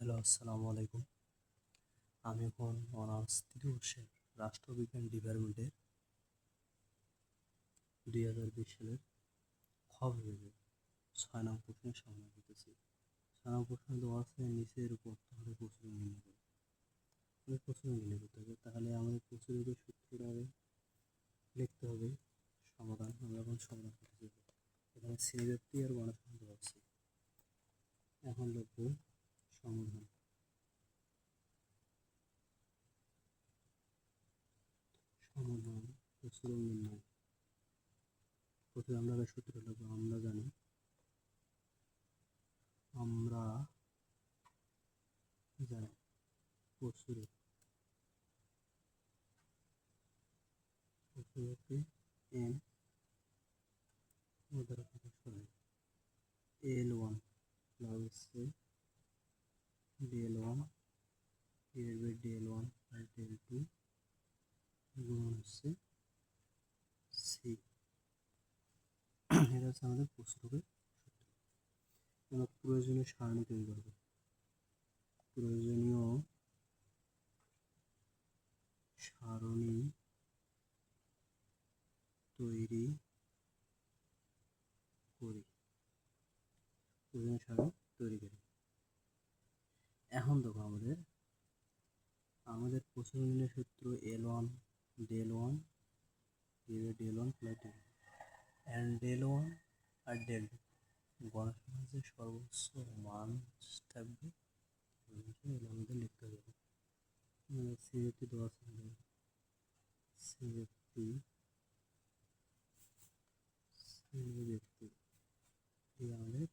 Hello, আসসালামু আলাইকুম। আমি এখন অনার্স তৃতীয় বর্ষের রাষ্ট্রবিজ্ঞান ডিপার্টমেন্টের 2020 সালের খ বিভাগের 6 নং প্রশ্নের সমাধান করতেছি। 6 নং প্রশ্ন দেওয়া আছে নিচের উপর তাহলে প্রচুর নির্ণয় করে। প্রচুর নির্ণয় করতে হবে, তাহলে আমাদের প্রচুরের সূত্রটা লিখতে হবে। সমাধান আমরা এখন সমাধান করতেছি। এখানে শ্রেণীব্যাপ্তি আর গণসংখ্যা দেওয়া আছে। এখন লিখব সমাধান। সমাধান প্রচুর নির্ণয়। প্রথমে আমরা সূত্র লিখব। আমরা জানি প্রচুরক n দ্বারা প্রকাশ করা হয়। L1 প্লাস হচ্ছে del1 divide by del1 plus del2 গুণন হচ্ছে c। এটা হচ্ছে আমাদের প্রচুরকের সূত্র। আমরা প্রয়োজনীয় সারণী তৈরি করব। প্রয়োজনীয় সারণী তৈরি করি। এখন দেখো আমাদের প্রচুরকের সূত্র L1 del1 divide del1 plus del2 and del1 আর del2 গণসংখ্যার যে সর্বোচ্চ মান থাকবে আমাদের লিখতে হবে। শ্রেণীব্যাপ্তি দেওয়া আছে, শ্রেণীব্যাপ্তি আমাদের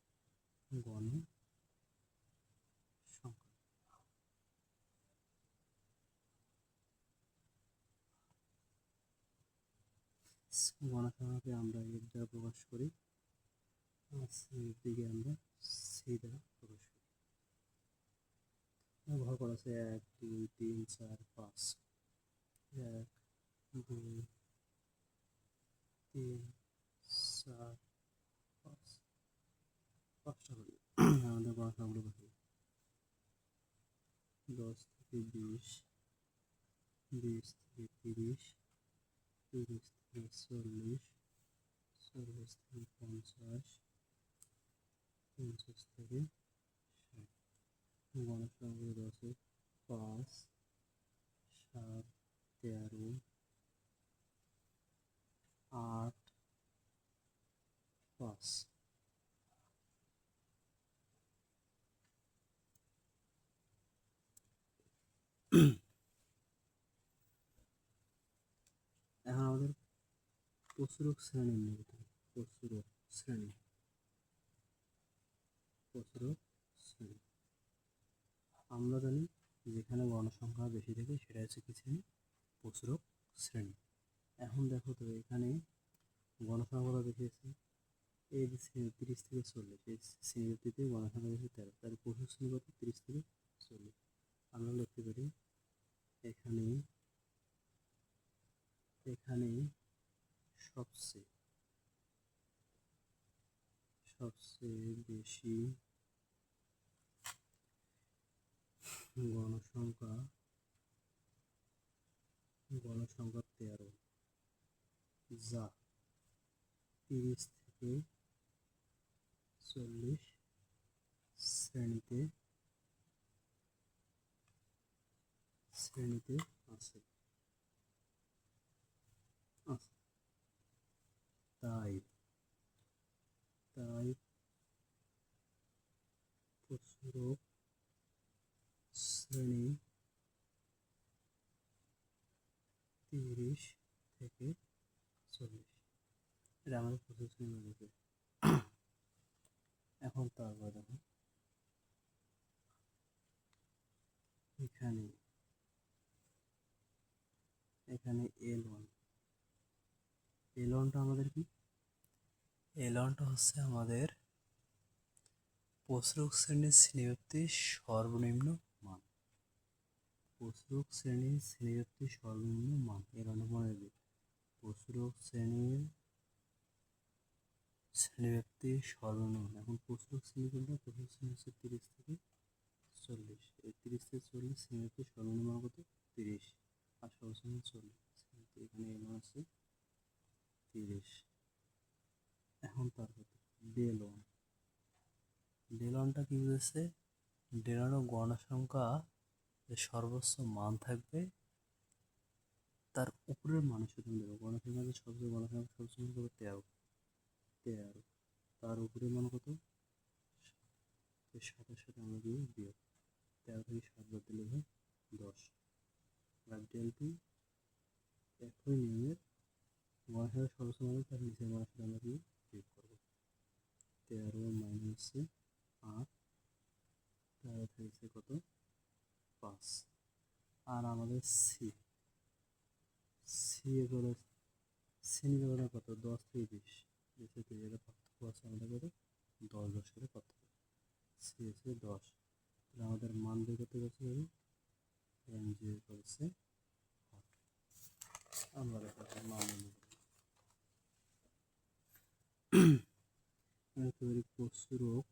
গণসংখ্যাকে আমরা এর দ্বারা প্রকাশ করি, শ্রেণীব্যাপ্তিকে আমরা সি দ্বারা প্রকাশ করি। ব্যবহার করা আছে 1 2 3 4 5 1 2 3 4 5 5টা করি। আমাদের গণসংখ্যাগুলো কত? 10 থেকে 20, 20 থেকে 30, 30 থেকে 40, 40 থেকে 50, 50 থেকে 60। গণসংখ্যাগুলো আছে 5 7 13 8 5। এখন আমাদের প্রচুরক শ্রেণী নিয়ে যেতে হবে। প্রচুরক শ্রেণী আমরা জানি যেখানে গণসংখ্যা বেশি থাকে সেটা হচ্ছে কি শ্রেণী? প্রচুরক শ্রেণী। এখন দেখো তো এখানে গণসংখ্যা বেশি আছে, এই যে 30 থেকে 40, এই শ্রেণীতে গণসংখ্যা বেশি 13, তার প্রচুর শ্রেণী কত? 30 থেকে 40। আমরা লিখতে পারি এখানে সবচেয়ে বেশি গণসংখ্যা 13, যা 30 থেকে 40 শ্রেণীতে আছে। তাই প্রচুরক শ্রেণী 30 থেকে 40। এটা আমাদের প্রচুর শ্রেণী রয়েছে। এখন তারপর দেখো এখানে L1টা আমাদের কি? L1টা হচ্ছে আমাদের প্রচুরক শ্রেণীর শ্রেণীব্যাপ্তির সর্বনিম্ন মান। প্রচুরক শ্রেণীর শ্রেণীব্যাপ্তির সর্বনিম্ন মান L1 মনে রাখবে। প্রচুরক শ্রেণীর শ্রেণীব্যাপ্তির সর্বনিম্ন। এখন প্রচুরক শ্রেণী কোনটা? প্রচুরক শ্রেণী হচ্ছে 30 থেকে 40। 30 থেকে 40 সেমিতে সর্বনিম্ন মান কত 30 আর সর্বোচ্চ মান 40। এখানে এল আছে 30। এখন তারপর ডেল ওয়ান, ডেল ওয়ানটা কি বুঝেছে, ডেল ওয়ানের গড় সংখ্যা যে সর্বোচ্চ মান থাকবে তার উপরের মানের সাথে আমি দেবো। গড় সংখ্যা যে সবচেয়ে গড় সংখ্যা সবচেয়ে মান কত 13, তার উপরের মান কত 7, সাথে আমরা দিব বিয়োগ 13 থেকে 7 বাদ দিলে হয় 10। আর ডেল টু একই নিয়মের গড় সংখ্যা সর্বোচ্চ মান তার নিচের মানের সাথে আমরা দিয়ে বিয়োগ করবো। 13 মাইনাস 8, 13 থেকে কত 5। আর আমাদের সি এগুলো নিতে পারে কত 10 থেকে 20, যেহেতু এটা পার্থক্য আছে আমাদের কত 10 করে পার্থক্য। সি আছে 10, তাহলে আমাদের মান বের করতে পারছি আমি এম জি করেছে 8। আমরা মান তৈরি প্রচুরক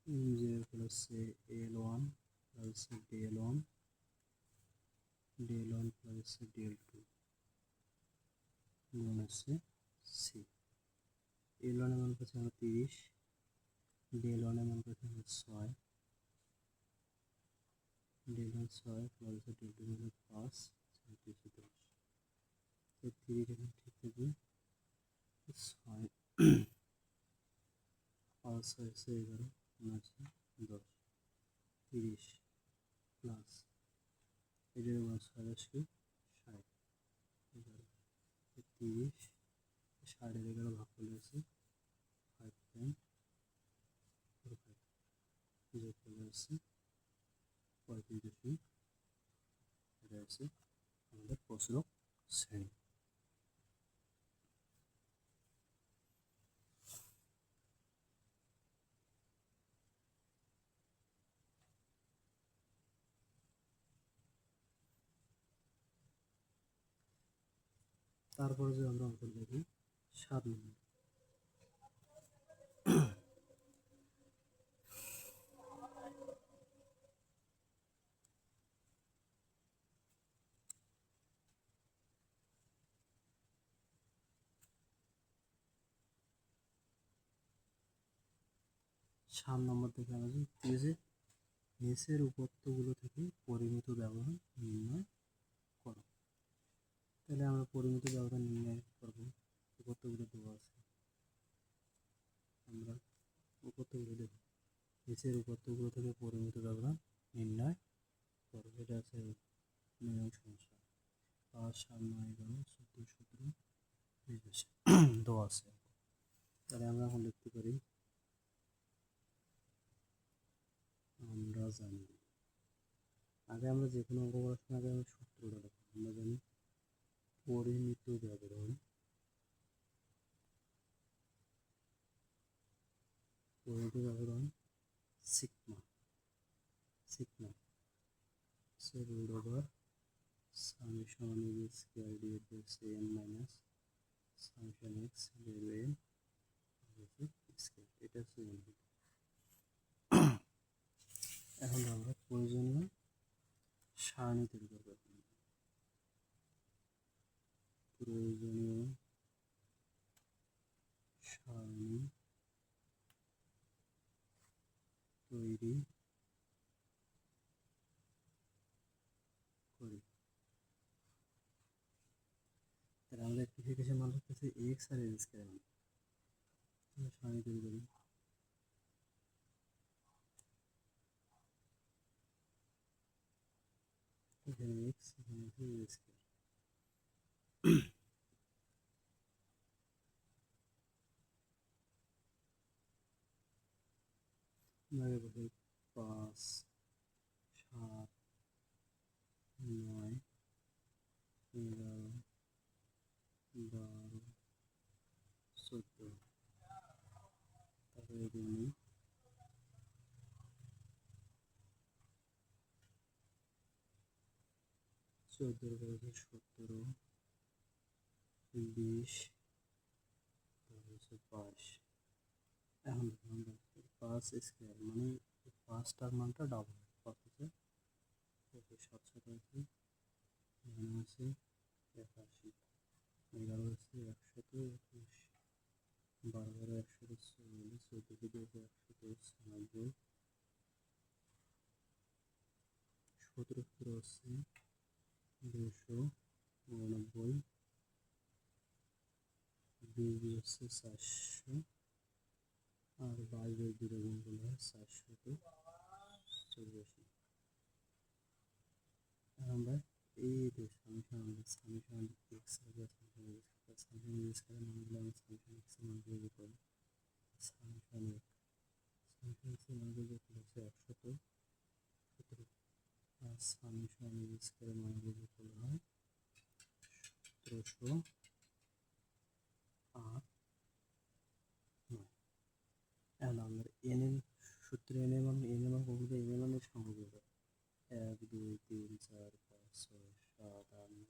এম জি হচ্ছে L one plus del one, del one plus del two গুণ হচ্ছে সি। এল ওয়ানের মান পাচ্ছি আমরা 30, ডেল ওয়ানের মান পাচ্ছি আমরা 6, del one 6 plus del two হচ্ছে 5, 10। 30 এখানে ঠিক থাকবে 6, 5 6 হচ্ছে 11, 10, 30 প্লাস এটার মান 6 60, 11, 30 11.5 ভাগ করলে আছে 5.45, যোগ করলে আছে 35., এটা আছে আমাদের প্রচুরক শ্রেণী। তারপরে যে আমরা অঙ্কন দেখি 7 নম্বর, 7 নম্বর থেকে আমরা যে নিচের উপত্যগুলো থেকে পরিমিত ব্যবধান নির্ণয় করো। তাহলে আমরা পরিমিত ব্যবধান নির্ণয় করব, উপত্যগুলো দেওয়া আছে, আমরা উপত্যগুলো দেব, নিচের উপত্যগুলো থেকে পরিমিত ব্যবধান নির্ণয় করো। এটা আছে নিয়ম সমস্যা 5 7 9 11 14 17 20 দেওয়া আছে। তাহলে আমরা এখন লিখতে পারি, আমরা জানি আগে আমরা যে কোনো অঙ্ক করার সময় আগে আমরা সূত্রটা লিখব। আমরা জানি পরিমিত ব্যবধান, সিগমা সে root over summation a square divide by n minus summation x divide by n square, এটা হচ্ছে এন। এখন আমরা প্রয়োজনীয় সারণী তৈরি করব। প্রয়োজনীয় সারণী তৈরি করি। তাহলে আমরা রেক্টিফিকেশন মান রাখতেছি এক্স আর এন স্কয়ার মান। সারণী তৈরি করি, এখানে এক্স এখানে আছে এন স্কয়ার। আমরা বলি 5 7 9 11 12 14, তারপরে দিন 14 করে 17 20, তারপর হচ্ছে 22। এখন আমরা 5 স্কয়ার মানে পাঁচটার মানটা ডাবল কত আছে? 7 আছে, 9 আছে 81, 11 আছে 121, 12 140, 14 190, 17 আছে 299, 20 আছে 400, আর 22 দুটো গুণ করলে হয় 484। আমরা এই যে সামেশন এক্স সামেশন মানগুলো আমরা সামেশন এক্স এর মান বের করি। সামেশন এক্স এর মান বের করতে হচ্ছে 117, আর সামেশন এক্স এর মান বের করতে হয় 1708, 9। এখন আমরা এন এর সূত্রে এন এর মান কখনো এন এর মানের সংখ্যা বের করি 1 2 3 4 5 6 7 8 9।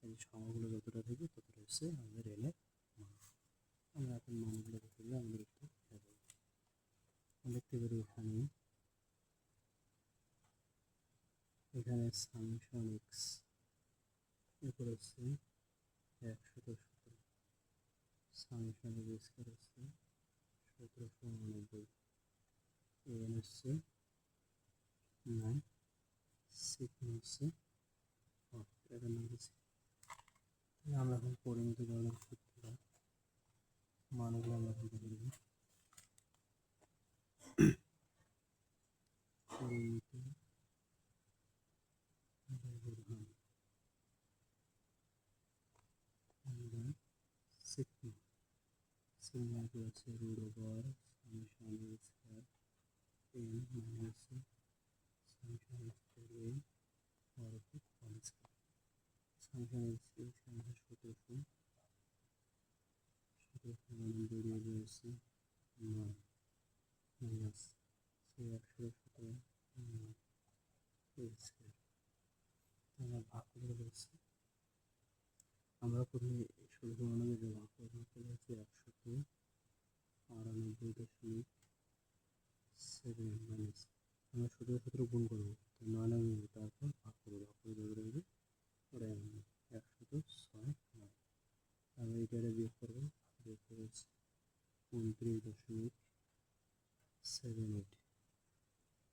এই সংখ্যাগুলো যতটা থাকে ততটা হচ্ছে আমাদের এন এর মান। আমরা এখন মানগুলো দেখলে আমাদের উত্তর হয়ে যাবে। দেখতে পারি এখানে সামেশন এক্স এরপর হচ্ছে 117, সামেশন এক্স হচ্ছে 1799, এন হচ্ছে 9, সিগমা হচ্ছে এটার নাম হচ্ছে। আমরা এখন পরিমিতকরণের সূত্রটা মানগুলো আমরা দিতে পারবো। পরিমিত ব্যবধান সিগমা, সিগমা হচ্ছে root over summation square N minus summation square N আর হোল স্কয়ার। সামেশন স্কয়ার 1799 বেরিয়ে রয়েছে 9 মাইনাস 117 9 এর স্কয়ার। আমরা ভাগ করে রয়েছে, আমরা প্রথমে 1699 ভাগ করে হচ্ছে 198.7 মাইনাস আমরা 17 গুণ করবো 9 নেবো, তারপর ভাগ করে দেবে ওটা 106 9। আমরা এটা বিয়োগ করবো, বিয়োগ করে 29.78,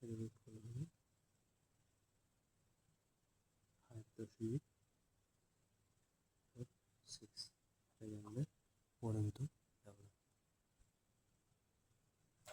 এটা বিয়োগ করলে হবে 5.8